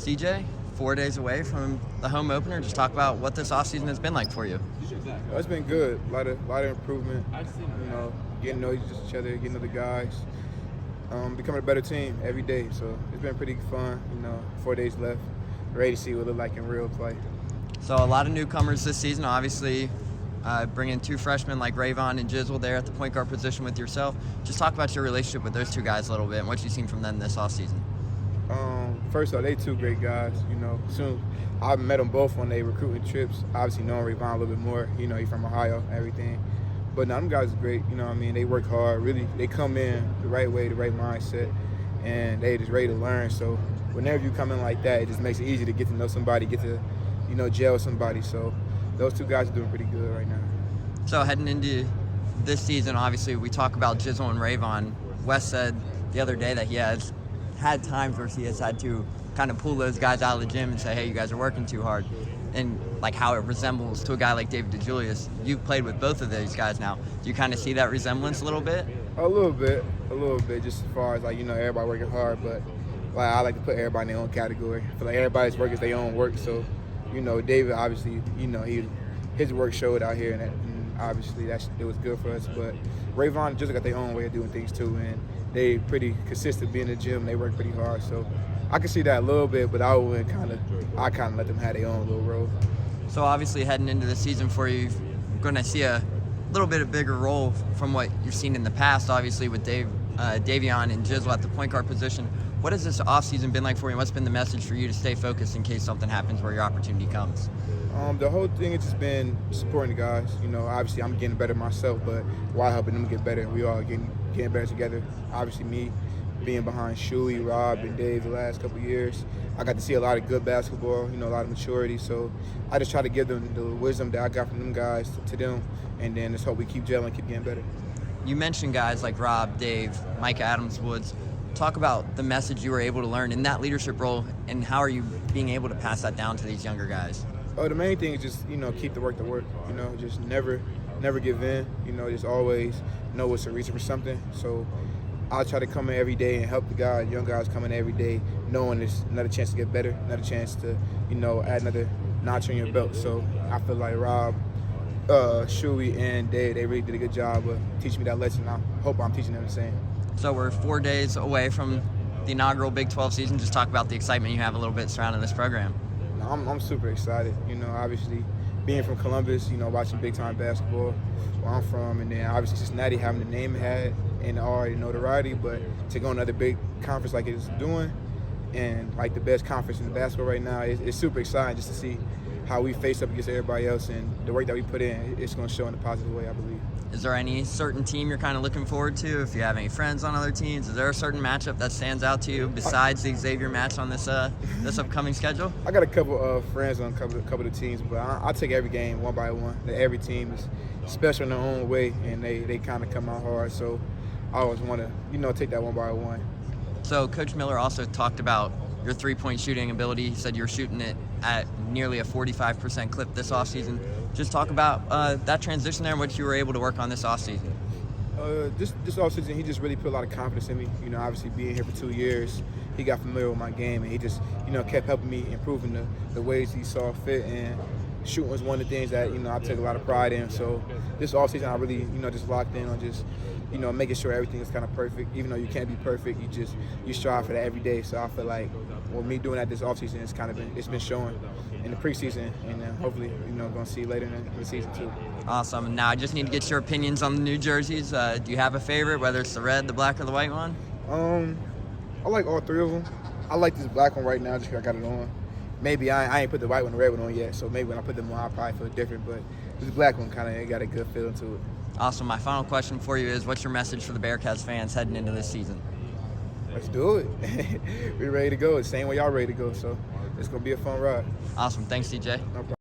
CJ, 4 days away from the home opener. Just talk about what this offseason has been like for you. It's been good. A lot of improvement. Getting to know each other, getting to know the guys, becoming a better team every day. So it's been pretty fun. 4 days left. Ready to see what it look like in real play. So a lot of newcomers this season, obviously. Bringing two freshmen like Rayvon and Jizzle there at the point guard position with yourself. Just talk about your relationship with those two guys a little bit and what you've seen from them this offseason. First off, they two great guys. Soon I met them both on their recruiting trips. Obviously knowing Rayvon a little bit more. He's from Ohio and everything. But them guys are great. They work hard. Really, they come in the right way, the right mindset, and they just ready to learn. So whenever you come in like that, it just makes it easy to get to know somebody, get to, gel with somebody. So those two guys are doing pretty good right now. So heading into this season, obviously we talk about Jizzle and Rayvon. Wes said the other day that he has had times where he has had to kind of pull those guys out of the gym and say, hey, you guys are working too hard. And like how it resembles to a guy like David DeJulius. You've played with both of those guys now. Do you kind of see that resemblance a little bit? A little bit, just as far as everybody working hard, but I like to put everybody in their own category. I feel like everybody's work is their own work, so David obviously, his work showed out here, and obviously it was good for us. But Rayvon just got their own way of doing things too, and they pretty consistent being in the gym. They work pretty hard, so I can see that a little bit. But I kind of let them have their own little role. So obviously heading into the season for you, you're going to see a little bit of bigger role from what you've seen in the past. Obviously with Davion and Jizzle at the point guard position. What has this offseason been like for you? What's been the message for you to stay focused in case something happens where your opportunity comes? The whole thing has just been supporting the guys. Obviously I'm getting better myself, but while helping them get better, we all getting better together. Obviously me being behind Shuey, Rob, and Dave the last couple of years, I got to see a lot of good basketball, a lot of maturity. So I just try to give them the wisdom that I got from them guys to them, and then just hope we keep gelling, keep getting better. You mentioned guys like Rob, Dave, Mike Adams, Woods. Talk about the message you were able to learn in that leadership role, and how are you being able to pass that down to these younger guys? The main thing is just, keep the work. Just never give in, just always know what's the reason for something. So I try to come in every day and help the guys, young guys come in every day, knowing there's another chance to get better, another chance to, add another notch on your belt. So I feel like Rob, Shuey, and Dave, they really did a good job of teaching me that lesson. I hope I'm teaching them the same. So we're 4 days away from the inaugural Big 12 season. Just talk about the excitement you have a little bit surrounding this program. I'm super excited. Obviously being from Columbus, watching big-time basketball where I'm from, and then obviously Cincinnati having the name it had and already notoriety, but to go on another big conference like it's doing, and like the best conference in the basketball right now, it's super exciting just to see how we face up against everybody else, and the work that we put in, it's going to show in a positive way, I believe. Is there any certain team you're kind of looking forward to? If you have any friends on other teams, is there a certain matchup that stands out to you besides the Xavier match on this upcoming schedule? I got a couple of friends on a couple of the teams, but I take every game one by one. Every team is special in their own way, and they kind of come out hard. So I always want to, take that one by one. So Coach Miller also talked about your three-point shooting ability. He said you're shooting it at nearly a 45% clip this offseason. Just talk about that transition there and what you were able to work on this offseason. This offseason, he just really put a lot of confidence in me. Obviously being here for 2 years, he got familiar with my game, and he just, kept helping me improving the ways he saw fit. And shooting was one of the things that, I took a lot of pride in. So this offseason, I really, just locked in on just, making sure everything is kind of perfect. Even though you can't be perfect, you strive for that every day. So I feel like with me doing that this offseason, it's been showing in the preseason, and hopefully, going to see later in the season too. Awesome. Now I just need to get your opinions on the new jerseys. Do you have a favorite, whether it's the red, the black, or the white one? I like all three of them. I like this black one right now just because I got it on. Maybe I ain't put the white one and the red one on yet, so maybe when I put them on, I'll probably feel different. But this black one kind of got a good feeling to it. Awesome. My final question for you is, what's your message for the Bearcats fans heading into this season? Let's do it. We're ready to go. The same way y'all ready to go, so it's going to be a fun ride. Awesome. Thanks, DJ. No problem.